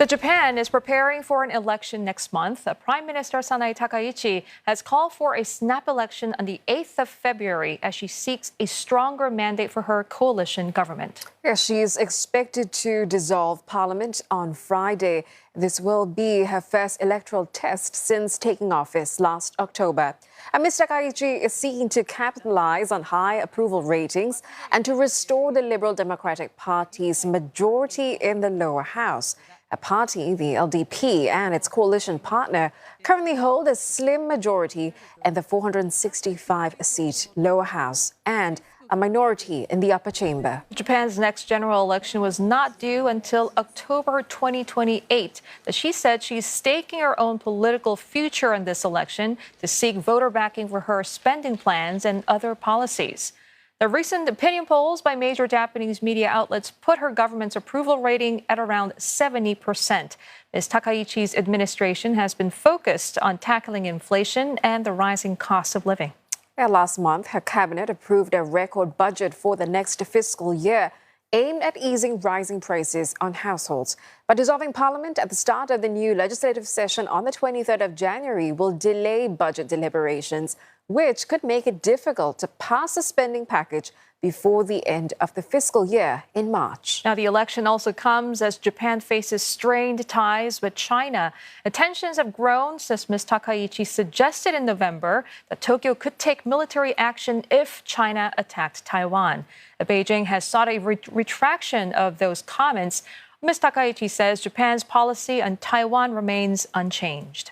Japan is preparing for an election next month. Prime Minister Sanae Takaichi has called for a snap election on the 8th of February as she seeks a stronger mandate for her coalition government. Yes, she is expected to dissolve parliament on Friday. This will be her first electoral test since taking office last October. And Ms. Takaichi is seeking to capitalize on high approval ratings and to restore the Liberal Democratic Party's majority in the lower house. A party, the LDP, and its coalition partner currently hold a slim majority in the 465-seat lower house and a minority in the upper chamber. Japan's next general election was not due until October 2028. She said she's staking her own political future in this election to seek voter backing for her spending plans and other policies. The recent opinion polls by major Japanese media outlets put her government's approval rating at around 70%. Ms. Takaichi's administration has been focused on tackling inflation and the rising cost of living. Last month, her cabinet approved a record budget for the next fiscal year, aimed at easing rising prices on households. But dissolving parliament at the start of the new legislative session on the 23rd of January will delay budget deliberations, which could make it difficult to pass a spending package before the end of the fiscal year in March. Now, the election also comes as Japan faces strained ties with China. Tensions have grown since Ms. Takaichi suggested in November that Tokyo could take military action if China attacked Taiwan. Beijing has sought a retraction of those comments. Ms. Takaichi says Japan's policy on Taiwan remains unchanged.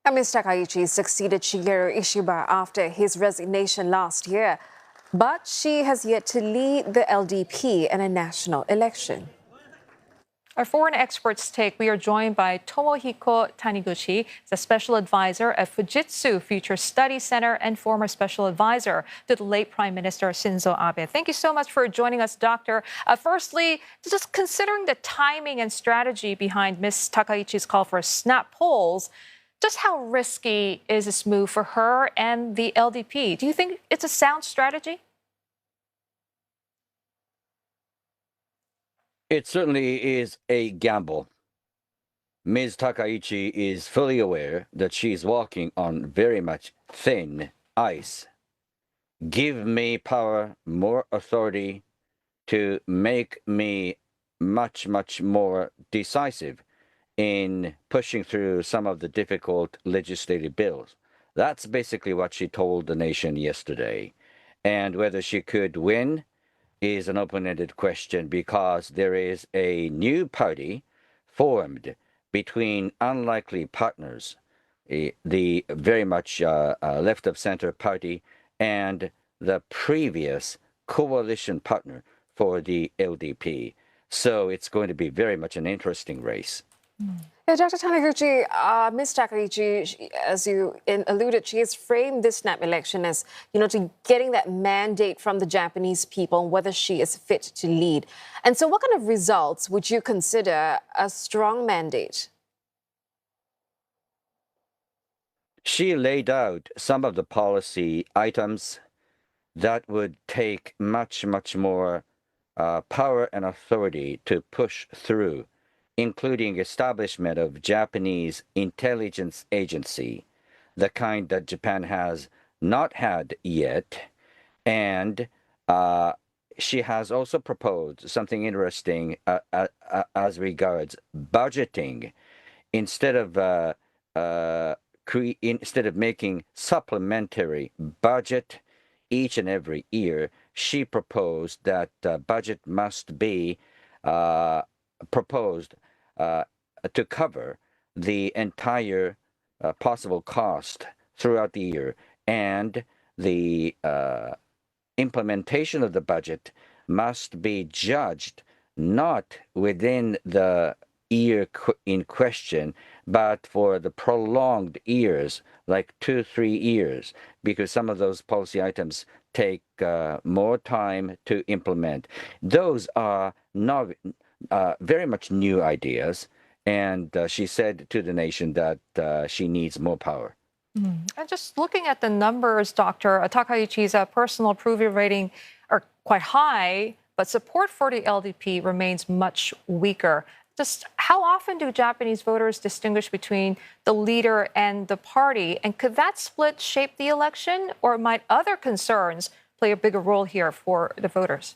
And Ms. Takaichi succeeded Shigeru Ishiba after his resignation last year, but she has yet to lead the LDP in a national election. Our foreign experts take, we are joined by Tomohiko Taniguchi, the special advisor at Fujitsu Future Studies Centre and former special advisor to the late Prime Minister Shinzo Abe. Thank you so much for joining us, Doctor. Firstly, just considering the timing and strategy behind Ms. Takaichi's call for snap polls, just how risky is this move for her and the LDP? Do you think it's a sound strategy? It certainly is a gamble. Ms. Takaichi is fully aware that she is walking on very much thin ice. Give me power, more authority to make me much more decisive in pushing through some of the difficult legislative bills. That's basically what she told the nation yesterday. And whether she could win is an open-ended question because there is a new party formed between unlikely partners, the very much left-of-center party and the previous coalition partner for the LDP. So it's going to be very much an interesting race. Dr. Taniguchi, Ms. Takaichi, as you alluded, she has framed this snap election as, to getting that mandate from the Japanese people and whether she is fit to lead. And so what kind of results would you consider a strong mandate? She laid out some of the policy items that would take much more power and authority to push through, including establishment of Japanese intelligence agency, the kind that Japan has not had yet. And she has also proposed something interesting as regards budgeting. Instead of making supplementary budget each and every year, she proposed that budget must be proposed to cover the entire possible cost throughout the year, and the implementation of the budget must be judged not within the year in question, but for the prolonged years, like 2-3 years, because some of those policy items take more time to implement. Those are not very much new ideas, and she said to the nation that she needs more power. And just looking at the numbers, Dr. Takaichi's personal approval rating are quite high, but support for the LDP remains much weaker. Just how often do Japanese voters distinguish between the leader and the party? And could that split shape the election, or might other concerns play a bigger role here for the voters?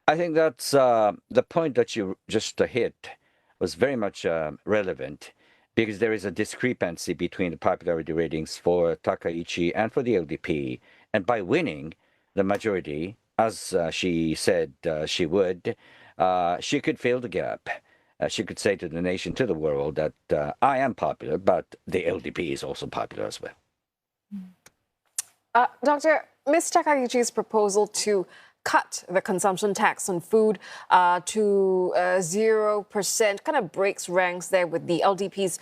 I think that's the point that you just hit was very much relevant because there is a discrepancy between the popularity ratings for Takaichi and for the LDP. And by winning the majority, as she said she would, she could fill the gap. She could say to the nation, to the world, that I am popular, but the LDP is also popular as well. Doctor, Ms. Takaichi's proposal to cut the consumption tax on food to 0% kind of breaks ranks there with the LDP's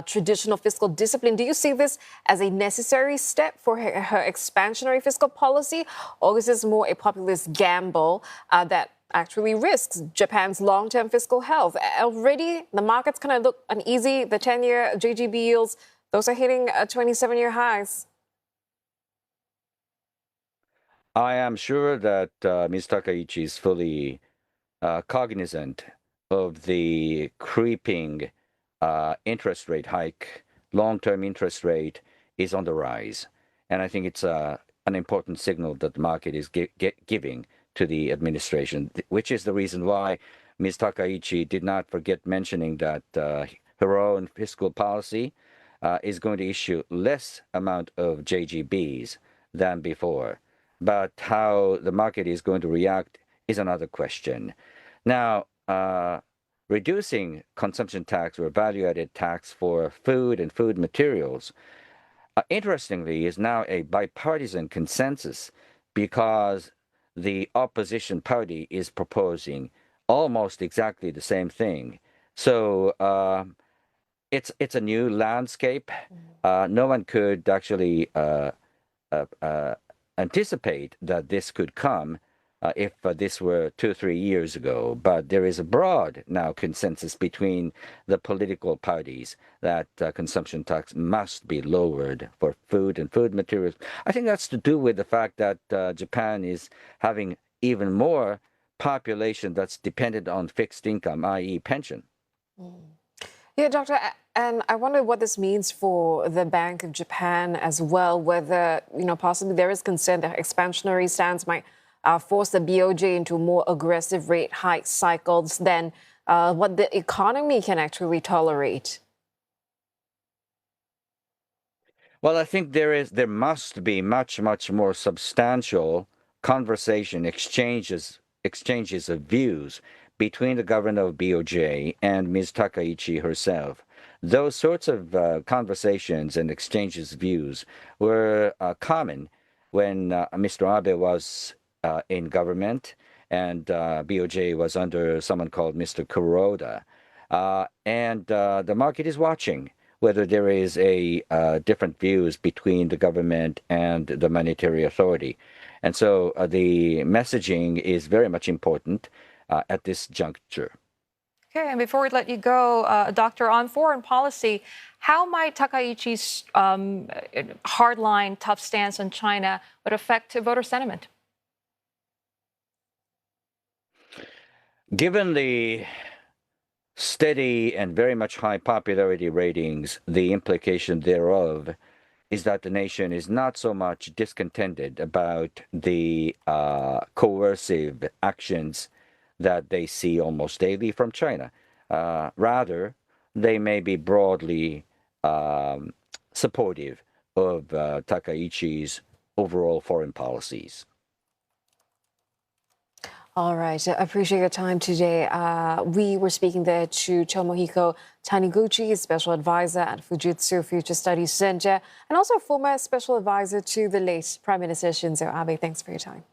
traditional fiscal discipline. Do you see this as a necessary step for her expansionary fiscal policy, or is this more a populist gamble that actually risks Japan's long-term fiscal health? Already, the markets kind of look uneasy. The 10-year JGB yields, those are hitting 27-year highs. I am sure that Ms. Takaichi is fully cognizant of the creeping interest rate hike. Long-term interest rate is on the rise. And I think it's an important signal that the market is giving to the administration, which is the reason why Ms. Takaichi did not forget mentioning that her own fiscal policy is going to issue less amount of JGBs than before. But how the market is going to react is another question. Now, reducing consumption tax or value-added tax for food and food materials, interestingly, is now a bipartisan consensus because the opposition party is proposing almost exactly the same thing. So it's a new landscape. No one could actually anticipate that this could come if this were 2 or 3 years ago. But there is a broad now consensus between the political parties that consumption tax must be lowered for food and food materials. I think that's to do with the fact that Japan is having even more population that's dependent on fixed income, i.e. pension. Yeah, Doctor, and I wonder what this means for the Bank of Japan as well, whether, possibly there is concern that expansionary stance might force the BOJ into more aggressive rate hike cycles than what the economy can actually tolerate. Well, I think there must be much more substantial conversation, exchanges of views between the governor of BOJ and Ms. Takaichi herself. Those sorts of conversations and exchanges of views were common when Mr. Abe was in government and BOJ was under someone called Mr. Kuroda. And the market is watching whether there is a different views between the government and the monetary authority. And so the messaging is very much important at this juncture. Okay, and before we let you go, Doctor, on foreign policy, how might Takaichi's hardline, tough stance on China would affect voter sentiment? Given the steady and very much high popularity ratings, the implication thereof is that the nation is not so much discontented about the coercive actions that they see almost daily from China. Rather, they may be broadly supportive of Takaichi's overall foreign policies. All right. I appreciate your time today. We were speaking there to Tomohiko Taniguchi, Special Advisor at Fujitsu Future Studies Centre, and also former Special Advisor to the late Prime Minister Shinzo Abe. Thanks for your time.